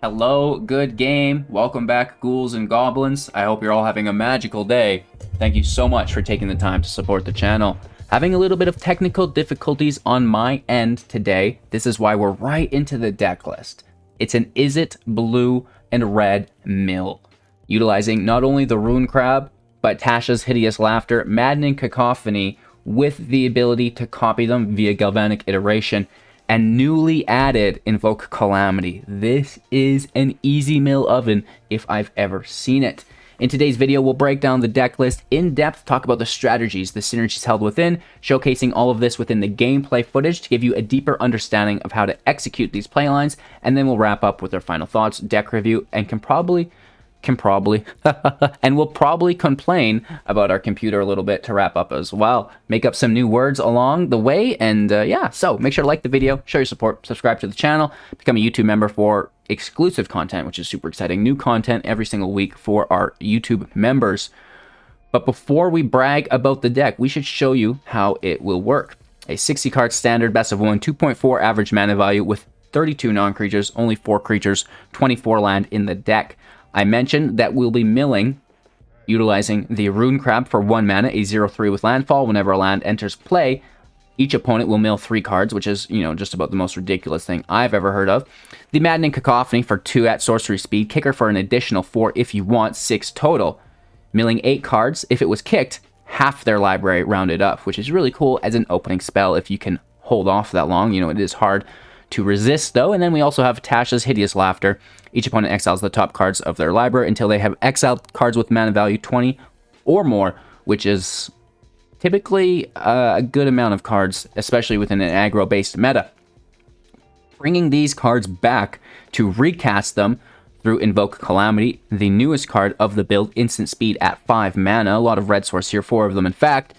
Hello, good game. Welcome back, ghouls and goblins. I hope you're all having a magical day. Thank you so much for taking the time to support the channel. Having a little bit of technical difficulties on my end today. This is why we're right into the deck list. It's an Izzet blue and red mill, utilizing not only the Rune Crab, but Tasha's Hideous Laughter, Maddening Cacophony, with the ability to copy them via Galvanic Iteration, and newly added Invoke Calamity. This is an easy mill oven if I've ever seen it. In today's video, we'll break down the deck list in depth, talk about the strategies, the synergies held within, showcasing all of this within the gameplay footage to give you a deeper understanding of how to execute these playlines, and then we'll wrap up with our final thoughts, deck review, and and we'll probably complain about our computer a little bit to wrap up as well. Make up some new words along the way, and yeah, so make sure to like the video, show your support, subscribe to the channel, become a YouTube member for exclusive content, which is super exciting. New content every single week for our YouTube members. But before we brag about the deck, we should show you how it will work. A 60 card standard, best of 1, 2.4 average mana value with 32 non-creatures, only 4 creatures, 24 land in the deck. I mentioned that we'll be milling, utilizing the Rune Crab for 1 mana, a 0/3 with landfall. Whenever a land enters play, each opponent will mill 3 cards, which is, just about the most ridiculous thing I've ever heard of. The Maddening Cacophony for 2 at sorcery speed, kicker for an additional 4 if you want, 6 total. Milling 8 cards, if it was kicked, half their library rounded up, which is really cool as an opening spell if you can hold off that long. It is hard to resist though. And then we also have Tasha's Hideous Laughter. Each opponent exiles the top cards of their library until they have exiled cards with mana value 20 or more, which is typically a good amount of cards, especially within an aggro-based meta. Bringing these cards back to recast them through Invoke Calamity, the newest card of the build, instant speed at 5 mana. A lot of red source here, 4 of them in fact.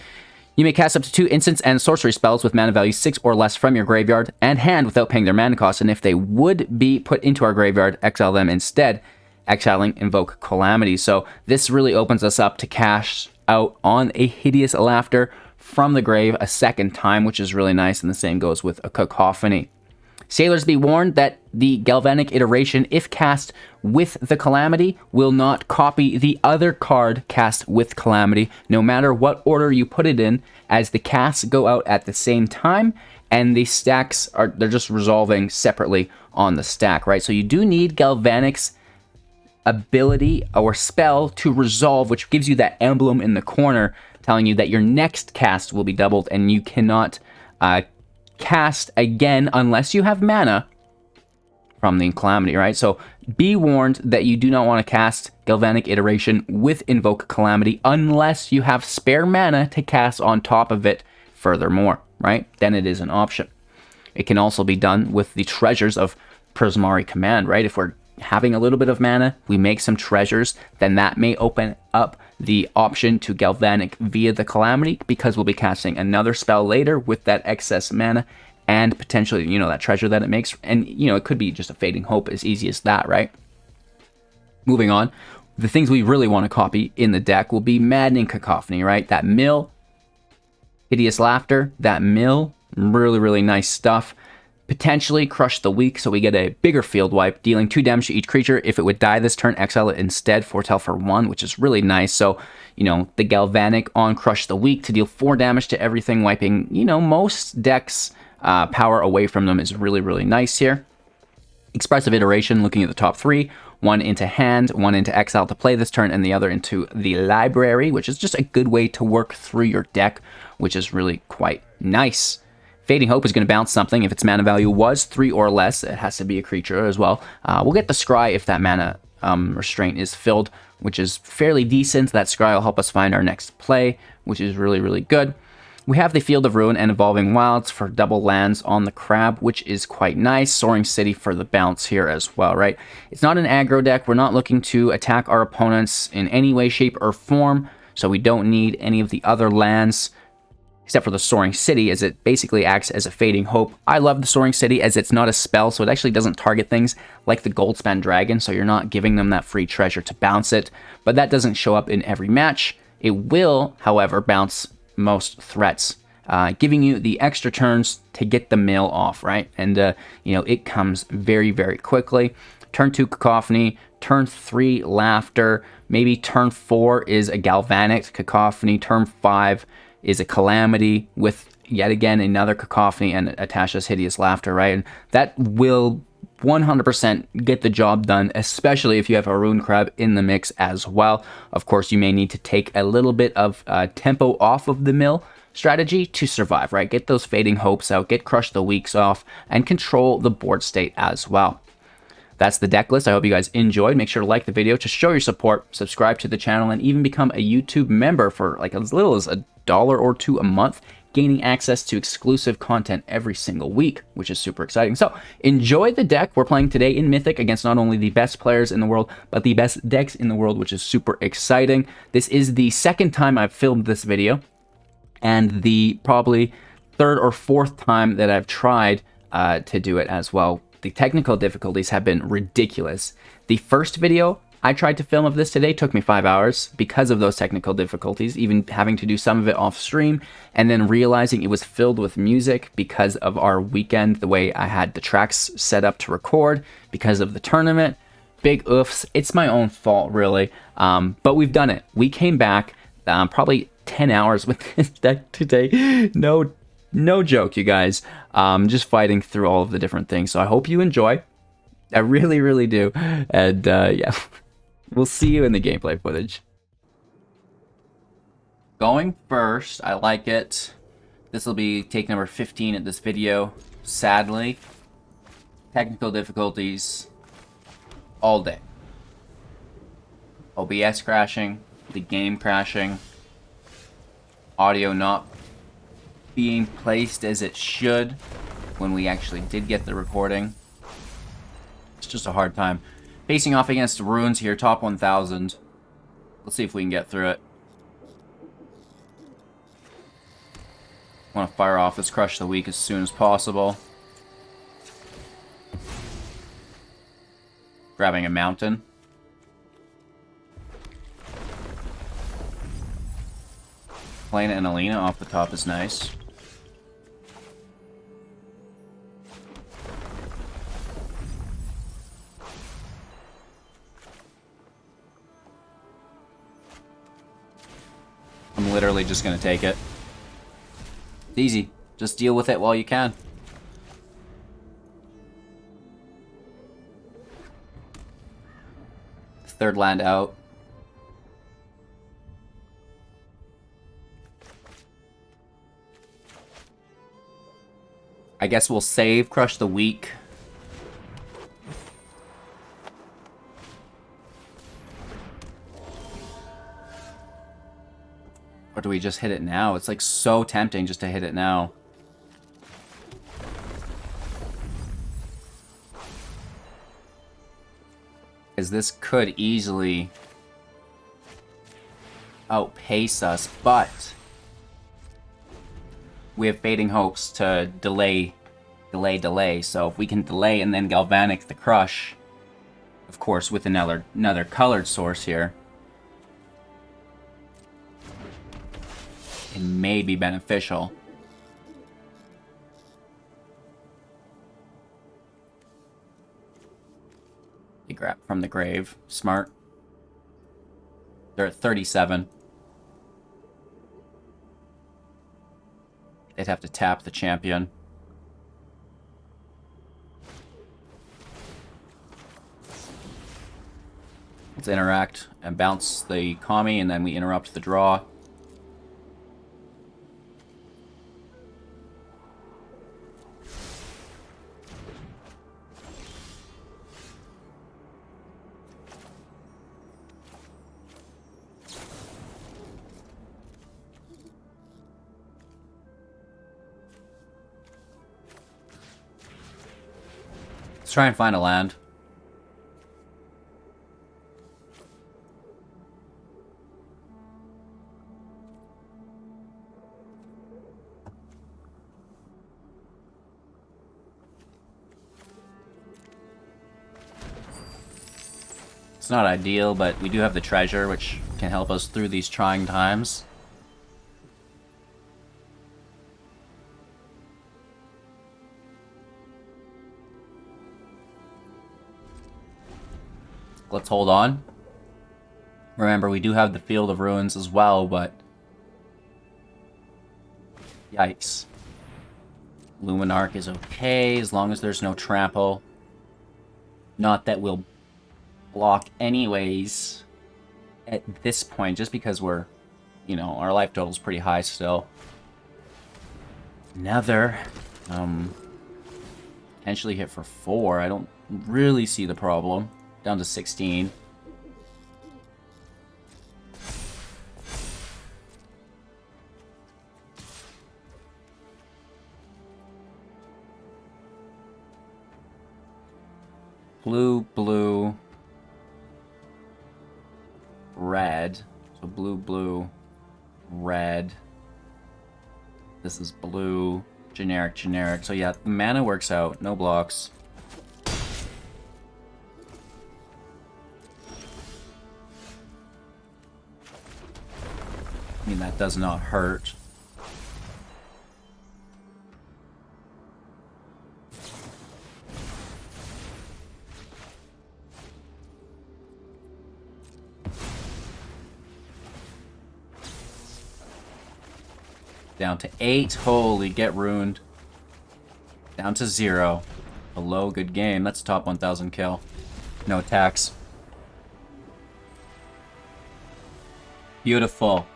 You may cast up to 2 instants and sorcery spells with mana value 6 or less from your graveyard and hand without paying their mana cost, and if they would be put into our graveyard, exile them instead, exiling Invoke Calamity. So this really opens us up to cash out on a Hideous Laughter from the grave a second time, which is really nice, and the same goes with a Cacophony. Sailors be warned that the Galvanic Iteration, if cast with the Calamity, will not copy the other card cast with Calamity, no matter what order you put it in, as the casts go out at the same time, and the stacks they're just resolving separately on the stack, right? So you do need Galvanic's ability or spell to resolve, which gives you that emblem in the corner telling you that your next cast will be doubled, and you cannot cast again unless you have mana from the Calamity, right? So be warned that you do not want to cast Galvanic Iteration with Invoke Calamity unless you have spare mana to cast on top of it furthermore, right? Then it is an option. It can also be done with the treasures of Prismari Command, right? If we're having a little bit of mana, we make some treasures, then that may open up the option to Galvanic via the Calamity, because we'll be casting another spell later with that excess mana and potentially, that treasure that it makes. And, it could be just a Fading Hope, as easy as that, right? Moving on, the things we really want to copy in the deck will be Maddening Cacophony, right? That mill, Hideous Laughter, that mill, really, really nice stuff. Potentially Crush the Weak, so we get a bigger field wipe, dealing 2 damage to each creature. If it would die this turn, exile it instead, foretell for 1, which is really nice. So, the Galvanic on Crush the Weak to deal 4 damage to everything, wiping, most decks' power away from them is really, really nice here. Expressive Iteration, looking at the top 3, 1 into hand, 1 into exile to play this turn, and the other into the library, which is just a good way to work through your deck, which is really quite nice. Fading Hope is going to bounce something. If its mana value was 3 or less, it has to be a creature as well. We'll get the Scry if that mana restraint is filled, which is fairly decent. That Scry will help us find our next play, which is really, really good. We have the Field of Ruin and Evolving Wilds for double lands on the Crab, which is quite nice. Soaring City for the bounce here as well, right? It's not an aggro deck. We're not looking to attack our opponents in any way, shape, or form, so we don't need any of the other lands, except for the Soaring City, as it basically acts as a Fading Hope. I love the Soaring City as it's not a spell, so it actually doesn't target things like the Goldspan Dragon, so you're not giving them that free treasure to bounce it, but that doesn't show up in every match. It will, however, bounce most threats giving you the extra turns to get the mill off, right? And, you know, it comes very, very quickly. Turn 2, Cacophony. Turn 3, Laughter. Maybe turn 4 is a Galvanic Cacophony. Turn 5 is a Calamity with, yet again, another Cacophony and Atasha's Hideous Laughter, right? And that will 100% get the job done, especially if you have a Rune Crab in the mix as well. Of course, you may need to take a little bit of tempo off of the mill strategy to survive, right? Get those Fading Hopes out, get Crush the Weaks off, and control the board state as well. That's the deck list. I hope you guys enjoyed. Make sure to like the video to show your support, subscribe to the channel, and even become a YouTube member for like as little as $1 or $2 a month, gaining access to exclusive content every single week, which is super exciting. So enjoy the deck we're playing today in Mythic against not only the best players in the world, but the best decks in the world, which is super exciting. This is the second time I've filmed this video, and the probably third or fourth time that I've tried to do it as well. The technical difficulties have been ridiculous. The first video I tried to film of this today took me 5 hours because of those technical difficulties, even having to do some of it off stream, and then realizing it was filled with music because of our weekend, the way I had the tracks set up to record because of the tournament. Big oofs. It's my own fault, really. But we've done it. We came back probably 10 hours with this deck today. No joke, you guys. Just fighting through all of the different things. So I hope you enjoy. I really, really do. And yeah, we'll see you in the gameplay footage. Going first, I like it. This will be take number 15 at this video. Sadly, technical difficulties all day. OBS crashing, the game crashing, audio not being placed as it should when we actually did get the recording. It's just a hard time. Facing off against Runes here, top 1000. Let's see if we can get through it. Want to fire off this Crush the Weak as soon as possible. Grabbing a Mountain. Playing an Alina off the top is nice. I'm literally just gonna take it. It's easy. Just deal with it while you can. Third land out. I guess we'll save Crush the Weak. Or do we just hit it now? It's like so tempting just to hit it now. Because this could easily outpace us, but we have Fading Hopes to delay. So if we can delay and then Galvanic the Crush, of course with another colored source here, it may be beneficial. You grab from the grave. Smart. They're at 37. They'd have to tap the champion. Let's interact and bounce the Kami, and then we interrupt the draw. Let's try and find a land. It's not ideal, but we do have the treasure, which can help us through these trying times. Let's hold on. Remember, we do have the Field of Ruins as well, but... Yikes. Luminarch is okay, as long as there's no trample. Not that we'll block anyways at this point, just because we're, you know, our life total's pretty high still. Another, potentially hit for 4. I don't really see the problem. Down to 16. Blue, blue, red. So blue, blue, red. This is blue, generic, generic. So yeah, the mana works out. No blocks. I mean, that does not hurt. Down to 8. Holy, get ruined. Down to 0. Hello, good game. That's a top 1000 kill. No attacks. Beautiful.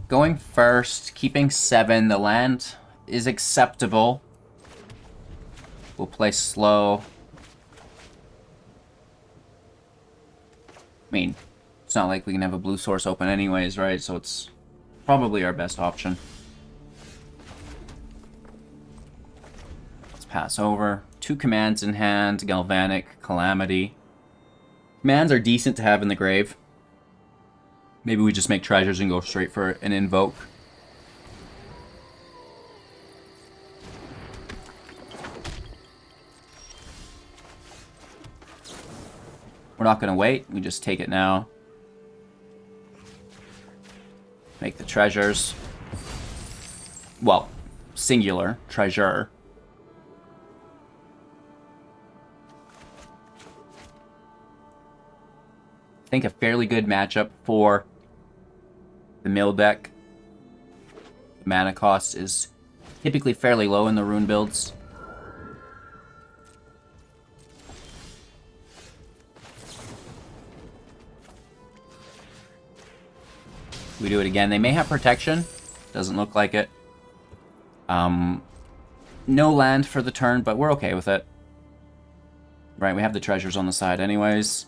Going first, keeping 7. The land is acceptable. We'll play slow. I mean, it's not like we can have a blue source open anyways, right? So it's probably our best option. Let's pass over. 2 commands in hand. Galvanic, Calamity. Commands are decent to have in the grave. Maybe we just make treasures and go straight for an invoke. We're not going to wait. We just take it now. Make the treasures. Well, singular. Treasure. I think a fairly good matchup for the mill deck. The mana cost is typically fairly low in the rune builds. We do it again. They may have protection. Doesn't look like it. No land for the turn, but we're okay with it. Right, we have the treasures on the side anyways.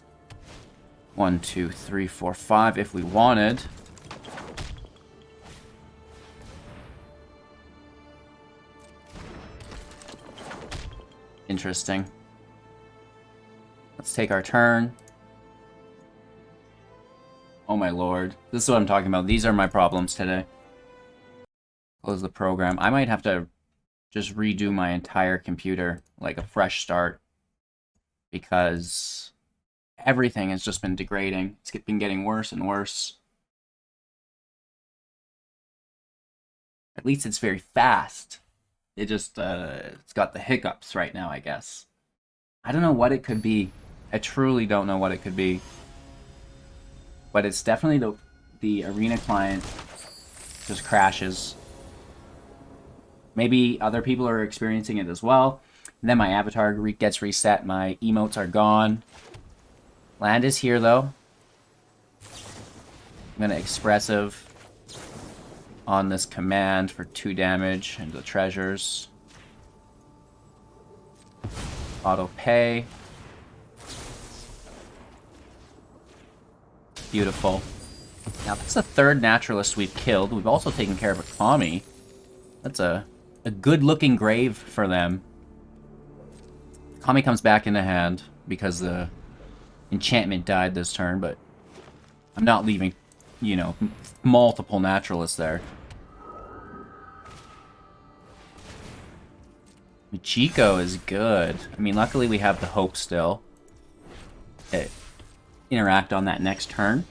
1, 2, 3, 4, 5 if we wanted. Interesting. Let's take our turn. Oh my lord. This is what I'm talking about. These are my problems today. Close the program. I might have to just redo my entire computer, like a fresh start, because everything has just been degrading. It's been getting worse and worse. At least it's very fast. It just, it's got the hiccups right now, I guess. I don't know what it could be. I truly don't know what it could be. But it's definitely the arena client just crashes. Maybe other people are experiencing it as well. And then my avatar gets reset. My emotes are gone. Land is here, though. I'm going to expressive on this command for 2 damage into the treasures. Auto pay. Beautiful. Now, that's the 3rd naturalist we've killed. We've also taken care of a Kami. That's a good-looking grave for them. Kami comes back into hand because the enchantment died this turn, but I'm not leaving, you know, multiple naturalists there. Michiko is good. I mean, luckily we have the hope still. Interact on that next turn.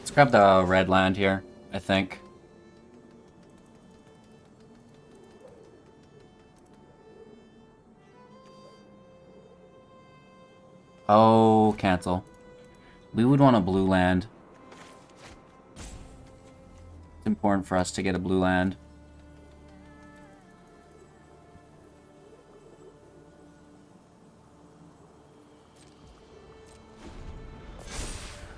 Let's grab the red land here, I think. Oh, cancel. We would want a blue land. It's important for us to get a blue land.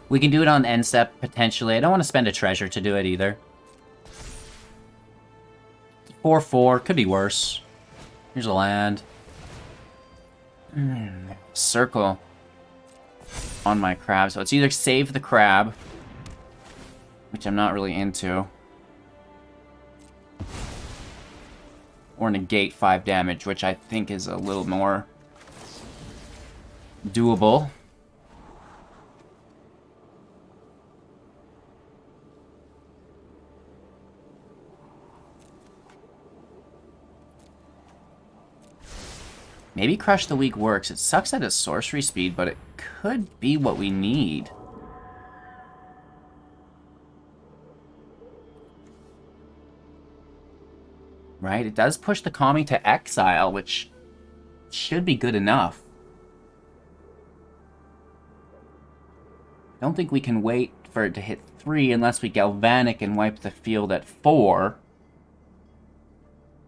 We can do it on end step, potentially. I don't want to spend a treasure to do it either. 4/4, could be worse. Here's a land. Circle on my crab. So it's either save the crab, which I'm not really into, or negate 5 damage, which I think is a little more doable. Maybe Crush the Weak works. It sucks at its sorcery speed, but it could be what we need. Right? It does push the Kami to exile, which should be good enough. I don't think we can wait for it to hit 3 unless we Galvanic and wipe the field at 4.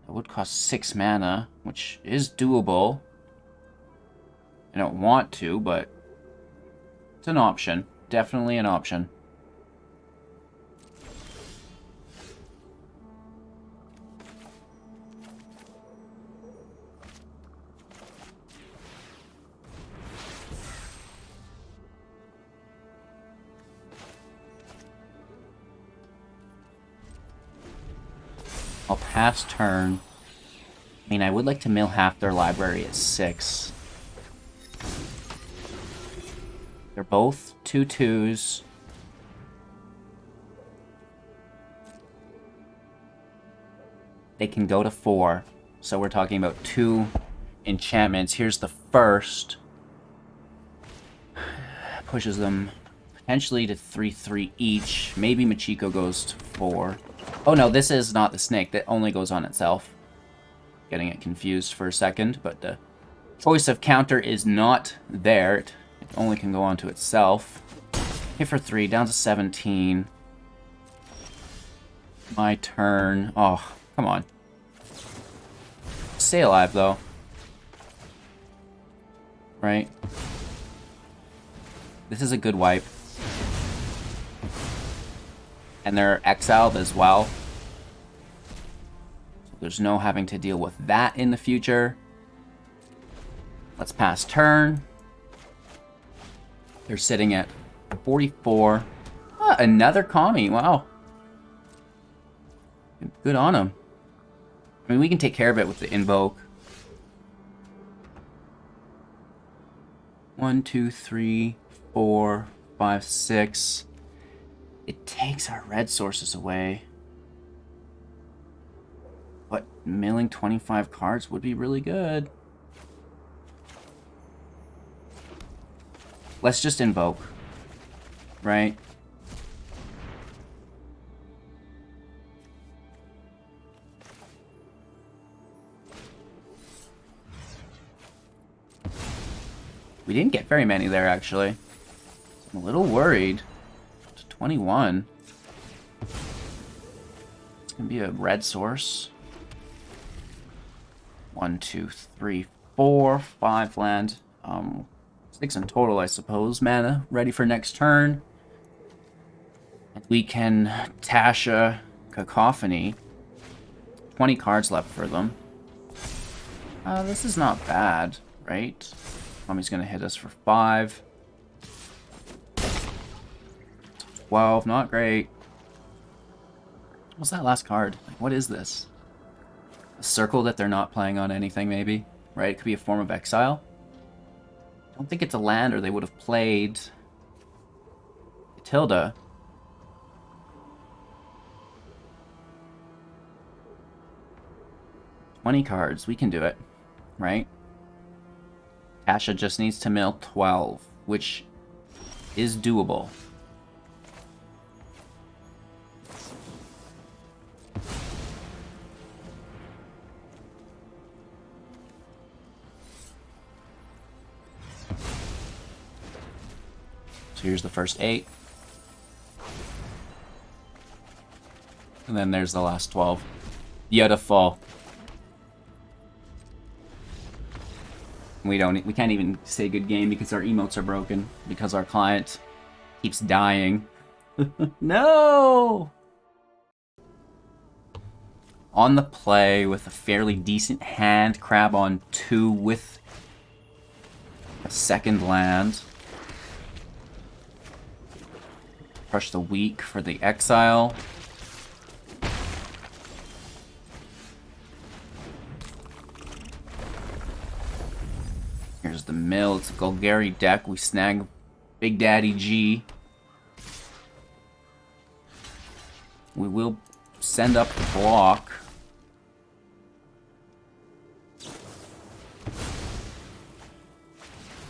That would cost 6 mana, which is doable. I don't want to, but it's an option. Definitely an option. I'll pass turn. I mean, I would like to mill half their library at 6. They're both 2/2s. They can go to 4. So we're talking about 2 enchantments. Here's the first. Pushes them potentially to 3/3 each. Maybe Machiko goes to 4. Oh no, this is not the snake. That only goes on itself. Getting it confused for a second, but the choice of counter is not there. It only can go on to itself. Hit for 3, down to 17. My turn. Oh, come on. Stay alive, though. Right? This is a good wipe. And they're exiled as well. So there's no having to deal with that in the future. Let's pass turn. They're sitting at 44. Ah, another Kami. Wow. Good on them. I mean, we can take care of it with the invoke. 1, 2, 3, 4, 5, 6. It takes our red sources away. But milling 25 cards would be really good. Let's just invoke. Right? We didn't get very many there, actually. I'm a little worried. 21. It's gonna be a red source. 1, 2, 3, 4, 5 land. 6 in total, I suppose. Mana ready for next turn. And we can Tasha Cacophony. 20 cards left for them. This is not bad, right? Tommy's gonna hit us for 5. 12, not great. What's that last card? Like, what is this? A circle that they're not playing on anything, maybe? Right? It could be a form of exile. I don't think it's a land, or they would have played Tilda. "20 cards. We can do it. Right? Tasha just needs to mill 12, which is doable. So here's the first 8. And then there's the last 12. Beautiful. We can't even say good game because our emotes are broken. Because our client keeps dying. No! On the play with a fairly decent hand. Crab on 2 with a second land. Crush the Weak for the exile. Here's the mill. It's a Golgari deck. We snag Big Daddy G. We will send up the block.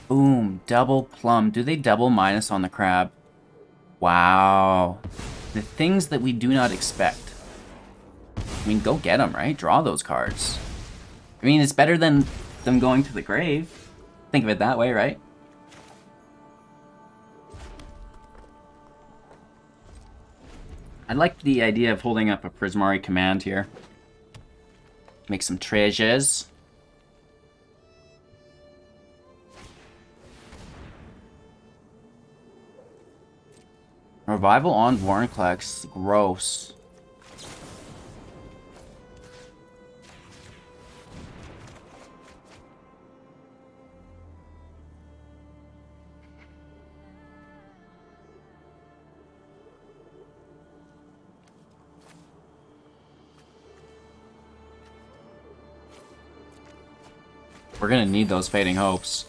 Boom. Double plum. Do they double minus on the crab? Wow. The things that we do not expect. I mean, go get them, right? Draw those cards. I mean, it's better than them going to the grave. Think of it that way, right? I like the idea of holding up a Prismari command here. Make some treasures. Revival on Vorinclex. Gross. We're gonna need those Fading Hopes.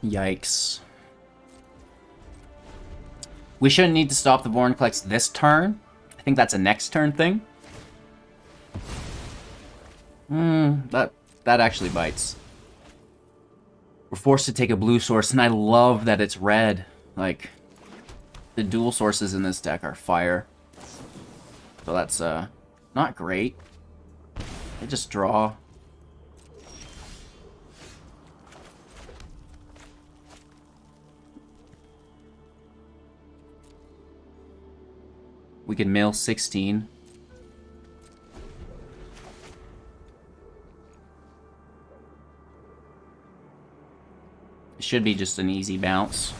Yikes. We shouldn't need to stop the Vorinclex this turn. I think that's a next turn thing. That actually bites. We're forced to take a blue source, and I love that it's red. Like, the dual sources in this deck are fire. So that's, not great. I just draw. We can mill 16. It should be just an easy bounce.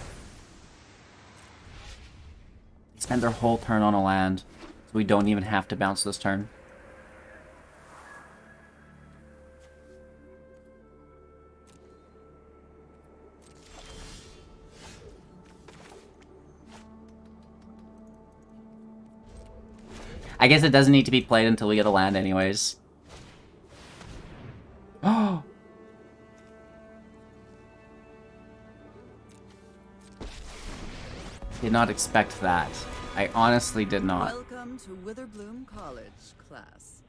Spend their whole turn on a land, so we don't even have to bounce this turn. I guess it doesn't need to be played until we get a land anyways. Oh! Did not expect that. I honestly did not. Welcome to Witherbloom College, class.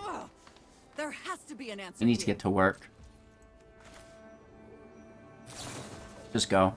Ugh, there has to be an answer. We need to get to work. Just go.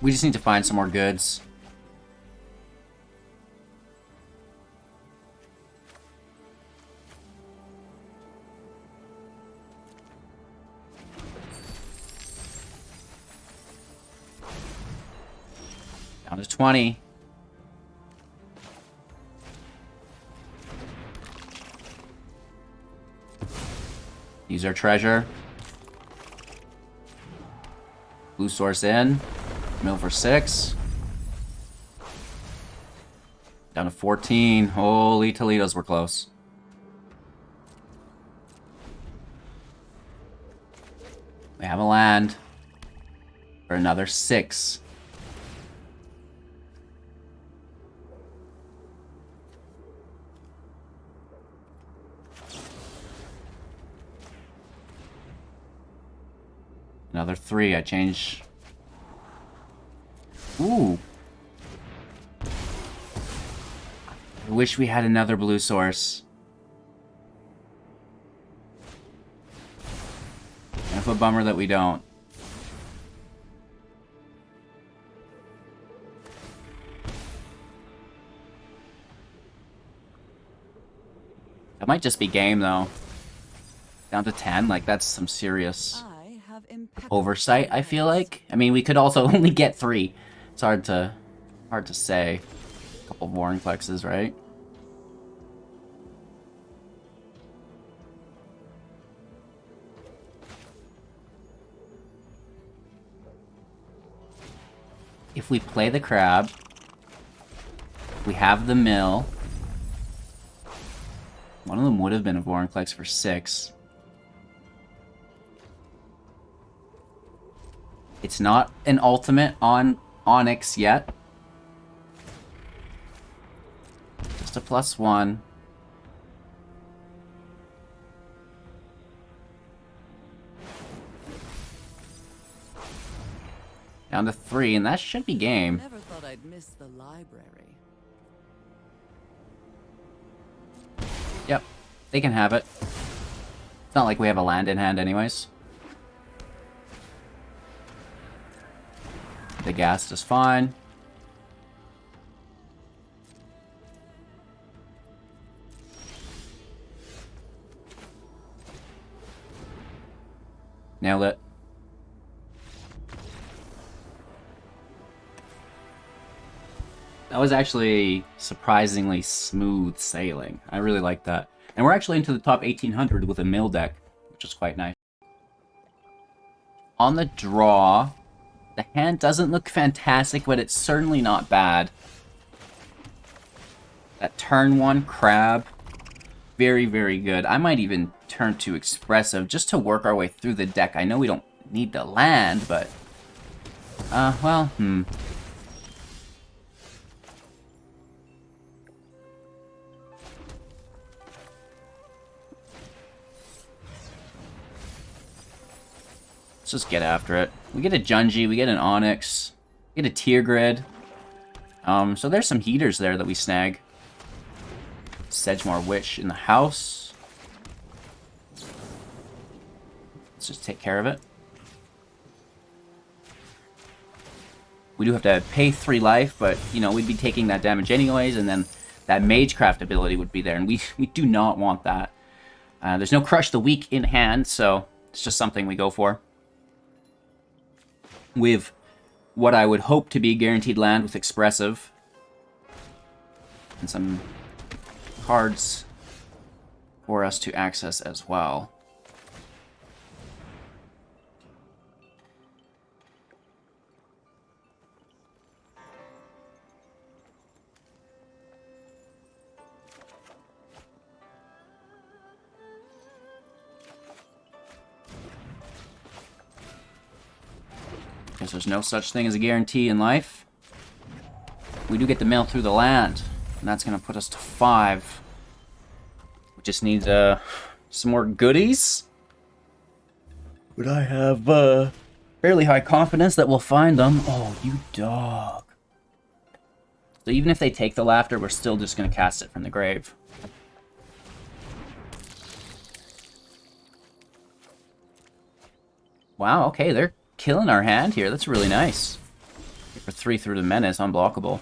We just need to find some more goods. Down to 20. Use our treasure. Blue source in. Mill for 6. Down to 14. Holy Toledo's, we're close. We have a land for another 6. Another 3. I change. Ooh. I wish we had another blue source. Kind of a bummer that we don't. That might just be game, though. Down to 10, like, that's some serious I have impeccable oversight, I feel like. I mean, we could also only get 3. It's hard to say. A couple of Warring Plexes, right? If we play the crab, we have the mill. One of them would have been a Vorinclex for 6. It's not an ultimate on Onyx yet. Just a +1. Down to 3, and that should be game. Never thought I'd miss the library. Yep, they can have it. It's not like we have a land in hand anyways. The gas is fine. Nailed it. That was actually surprisingly smooth sailing. I really like that. And we're actually into the top 1800 with a mill deck, which is quite nice. On the draw, the hand doesn't look fantastic, but it's certainly not bad. That turn 1 crab, very, very good. I might even turn to expressive just to work our way through the deck. I know we don't need the land, but... well, Let's just get after it. We get a Junji, we get an Onyx, we get a Tier Grid. So there's some heaters there that we snag. Sedgemoor Witch in the house. Let's just take care of it. We do have to pay 3 life, but, you know, we'd be taking that damage anyways, and then that Magecraft ability would be there, and we do not want that. There's no Crush the Weak in hand, so it's just something we go for. With what I would hope to be guaranteed land with Expressive. And some cards for us to access as well. Because there's no such thing as a guarantee in life. We do get the mill through the land, and that's going to put us to 5. We just need some more goodies. But I have fairly high confidence that we'll find them. Oh, you dog. So even if they take the laughter, we're still just going to cast it from the grave. Wow, okay, they're killing our hand here. That's really nice. For 3 through the menace, unblockable.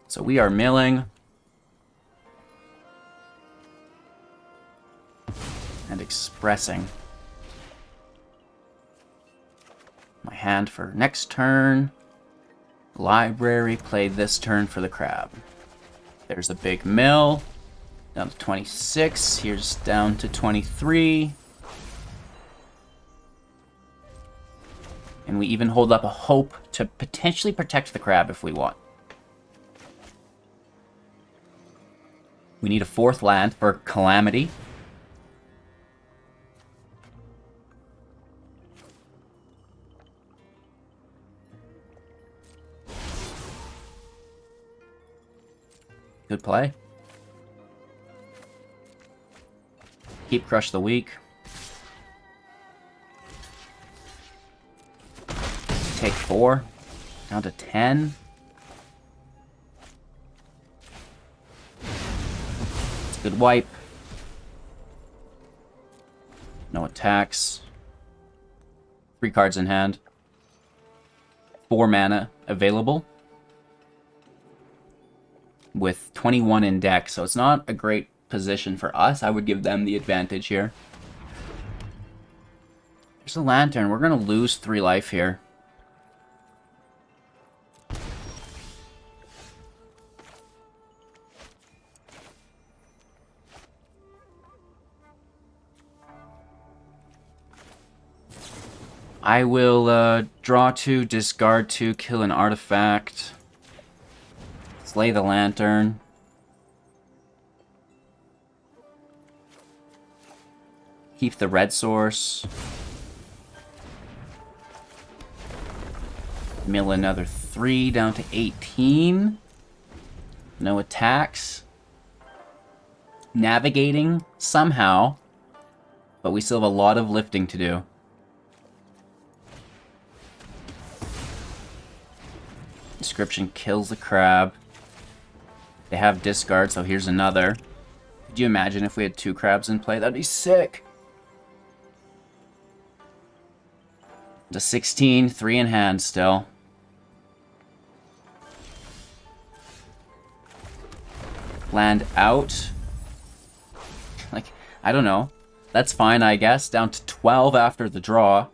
So we are milling. And expressing. My hand for next turn. Library, play this turn for the crab. There's a big mill. Down to 26. Here's down to 23. And we even hold up a hope to potentially protect the crab if we want. We need a 4th land for Calamity. Good play. Keep Crush the Weak. Take 4. Down to 10. It's a good wipe. No attacks. 3 cards in hand. 4 mana available. With 21 in deck, so it's not a great position for us. I would give them the advantage here. There's a Lantern. We're going to lose 3 life here. I will draw 2, discard 2, kill an artifact. Slay the Lantern. Keep the red source. Mill another 3 down to 18. No attacks. Navigating somehow, but we still have a lot of lifting to do. Inscription kills the crab. They have discard, so here's another. Could you imagine if we had 2 crabs in play? That'd be sick. To 16, 3 in hand still. Land out. Like, I don't know. That's fine, I guess. Down to 12 after the draw.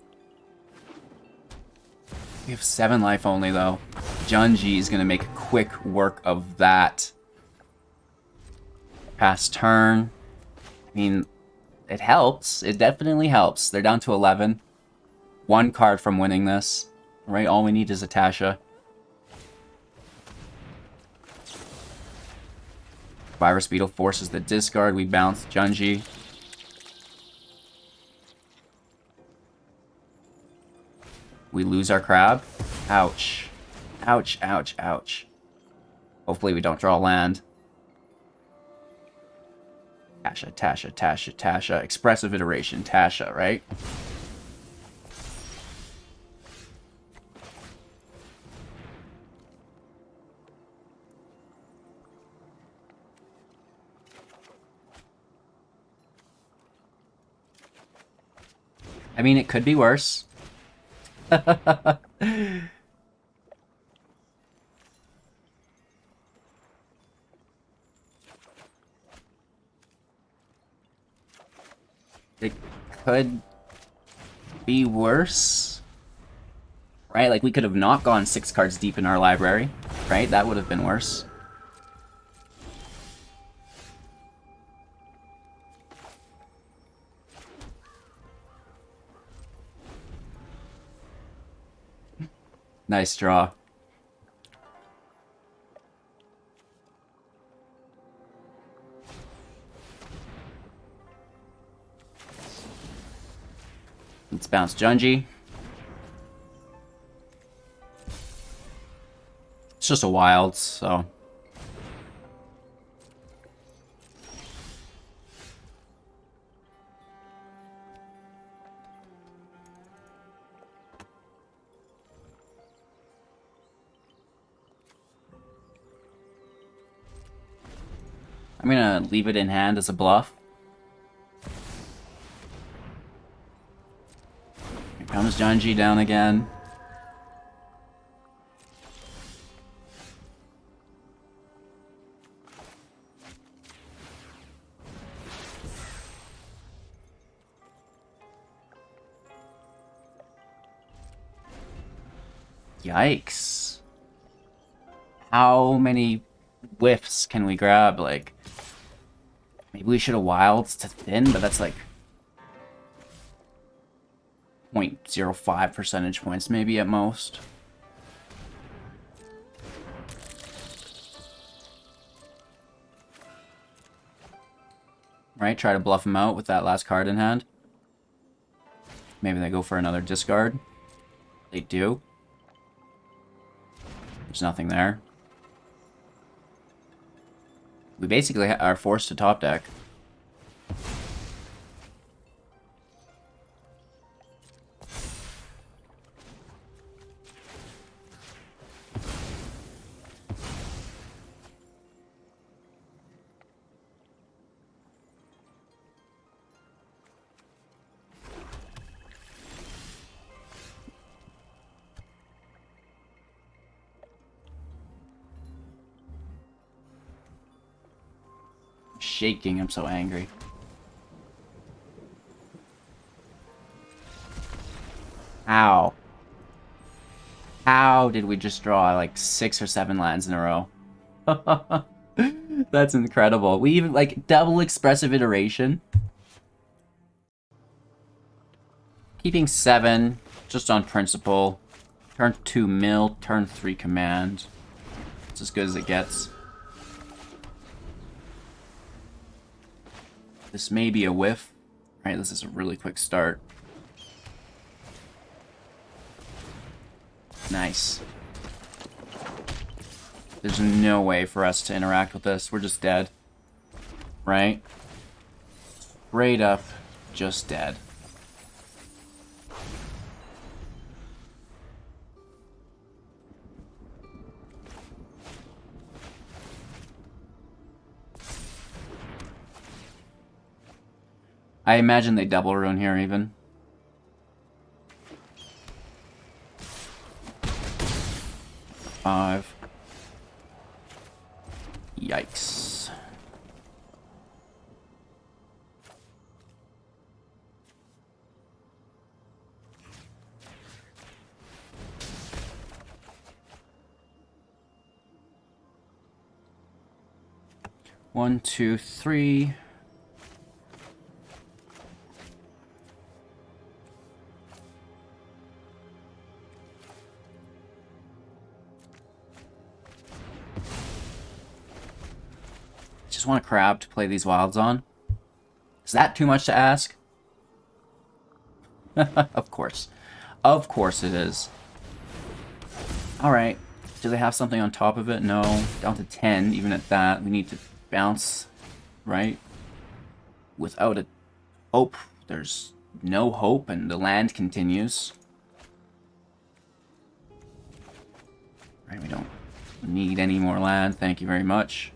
We have 7 life only, though. Junji is going to make quick work of that. Pass turn. I mean, it helps. It definitely helps. They're down to 11. 1 card from winning this. Right? All we need is a Tasha. Virus Beetle forces the discard. We bounce Junji. We lose our crab. Ouch. Ouch, ouch, ouch. Hopefully we don't draw land. Tasha, Tasha, Tasha, Tasha. Expressive iteration, Tasha, right? I mean, it could be worse. It could be worse. Right? Like, we could have not gone 6 cards deep in our library. Right? That would have been worse. Nice draw. Let's bounce Junji. It's just a wild, so... I'm gonna leave it in hand as a bluff. Here comes Junji down again. Yikes. How many whiffs can we grab? Like, maybe we should have wilds to thin, but that's like 0.05 percentage points maybe at most. Right, try to bluff them out with that last card in hand. Maybe they go for another discard. They do. There's nothing there. we basically are forced to top deck. Shaking, I'm so angry. How? How did we just draw like 6 or 7 lands in a row? That's incredible. We even, like, double expressive iteration. Keeping 7, just on principle. Turn 2 mill, turn 3 command. It's as good as it gets. This may be a whiff. Right, this is a really quick start. Nice. There's no way for us to interact with this. We're just dead. Right? Straight up, just dead. I imagine they double rune here even. Five. Yikes. One, two, three. Just want a crab to play these wilds on. Is that too much to ask? Of course. Of course it is. Alright. Do they have something on top of it? No. Down to 10. Even at that, we need to bounce. Right? Without a hope, there's no hope, and the land continues. Right, we don't need any more land. Thank you very much.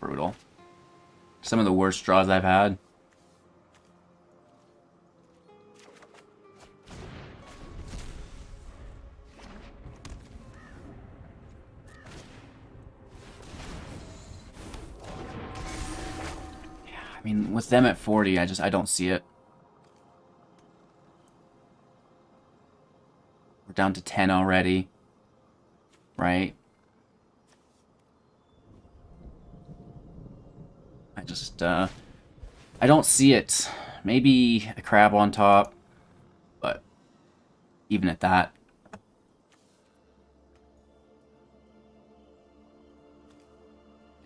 Brutal. Some of the worst draws I've had. Yeah, I mean, with them at 40, I don't see it. We're down to 10 already. Right? I don't see it. Maybe a crab on top, but even at that.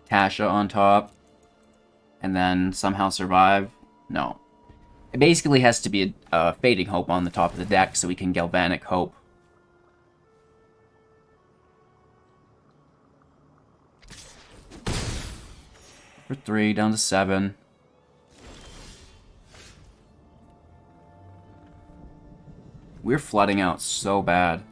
Tasha on top, and then somehow survive. No. It basically has to be a Fading Hope on the top of the deck so we can Galvanic Hope. For 3, down to 7. We're flooding out so bad.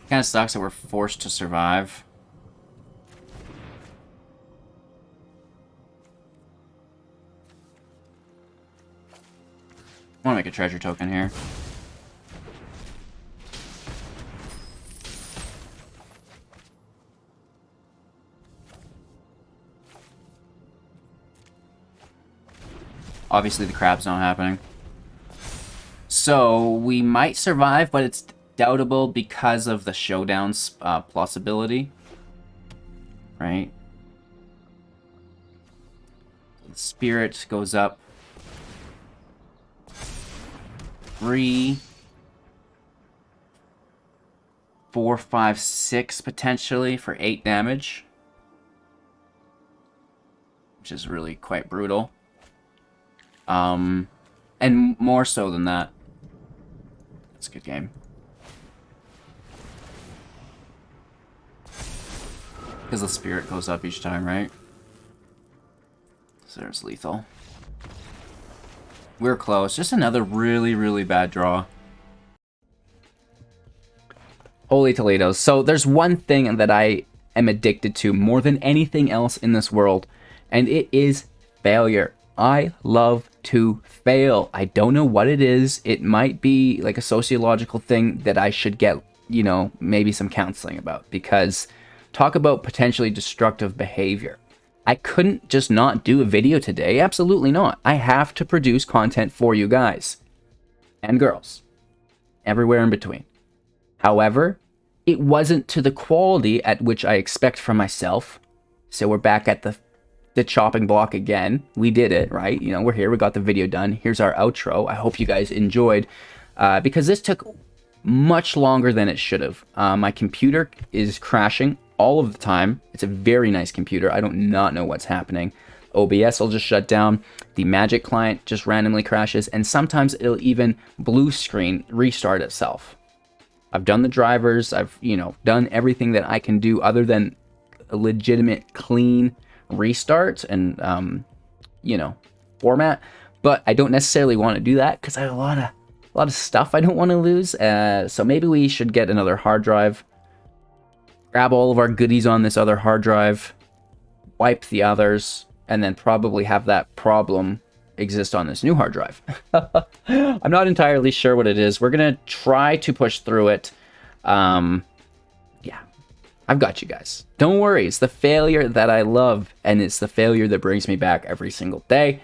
Kind of sucks that we're forced to survive. I want to make a treasure token here. Obviously the crab's not happening. So we might survive, but it's doubtable because of the showdown's plausibility. Right? The spirit goes up 3, 4, 5, 6 potentially for 8 damage. Which is really quite brutal. And more so than that. It's a good game. Because the spirit goes up each time, right? So there's lethal. We're close. Just another really, really bad draw. Holy Toledos. So there's one thing that I am addicted to more than anything else in this world, and it is failure. I love to fail. I don't know what it is. It might be like a sociological thing that I should get, you know, maybe some counseling about, because talk about potentially destructive behavior. I couldn't just not do a video today. Absolutely not. I have to produce content for you guys and girls, everywhere in between. However, it wasn't to the quality at which I expect from myself. So we're back at the chopping block again. We did it, right? You know, we're here. We got the video done. Here's our outro. I hope you guys enjoyed, because this took much longer than it should have. My computer is crashing all of the time. It's a very nice computer. I don't not know what's happening. OBS will just shut down. The Magic client just randomly crashes, and sometimes it'll even blue screen restart itself. I've done the drivers. I've, you know, done everything that I can do other than a legitimate clean restart and you know, format, but I don't necessarily want to do that because I have a lot of stuff I don't want to lose. So maybe we should get another hard drive, grab all of our goodies on this other hard drive, wipe the others, and then probably have that problem exist on this new hard drive. I'm not entirely sure what it is. We're gonna try to push through it. Yeah, I've got you guys. Don't worry. It's the failure that I love, and it's the failure that brings me back every single day.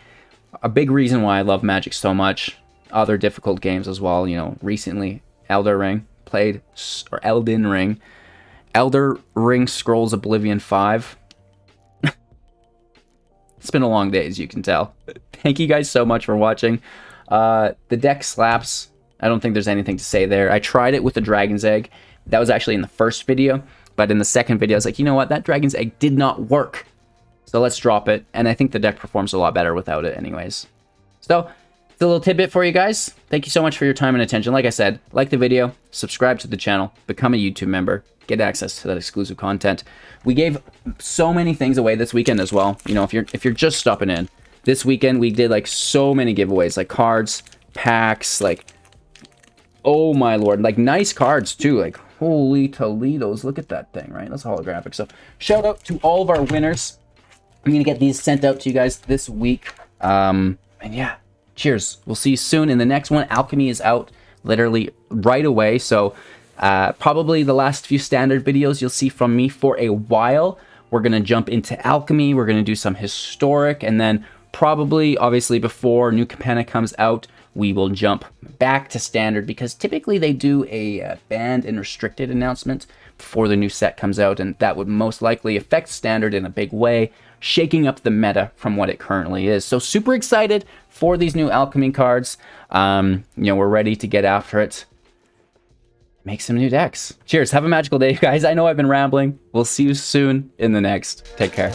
A big reason why I love Magic so much. Other difficult games as well. You know, recently Elden Ring played, or Elden Ring. Elder Ring Scrolls Oblivion 5. It's been a long day, as you can tell. Thank you guys so much for watching. The deck slaps. I don't think there's anything to say there. I tried it with the Dragon's Egg. That was actually in the first video. But in the second video, I was like, you know what? That Dragon's Egg did not work. So let's drop it. And I think the deck performs a lot better without it anyways. So, it's a little tidbit for you guys. Thank you so much for your time and attention. Like I said, like the video, subscribe to the channel, become a YouTube member, get access to that exclusive content. We gave so many things away this weekend as well. You know, if you're just stopping in, this weekend we did like so many giveaways, like cards, packs, like, oh my lord, like nice cards too, like holy Toledos, look at that thing, right? That's holographic. So shout out to all of our winners. I'm gonna get these sent out to you guys this week. And yeah, cheers. We'll see you soon in the next one. Alchemy is out literally right away, so probably the last few standard videos you'll see from me for a while. We're gonna jump into Alchemy. We're gonna do some historic, and then probably, obviously, before New Capenna comes out, we will jump back to standard, because typically they do a banned and restricted announcement before the new set comes out, and that would most likely affect standard in a big way, shaking up the meta from what it currently is. So super excited for these new Alchemy cards. You know, we're ready to get after it. Make some new decks. Cheers. Have a magical day, guys. I know I've been rambling. We'll see you soon in the next. Take care.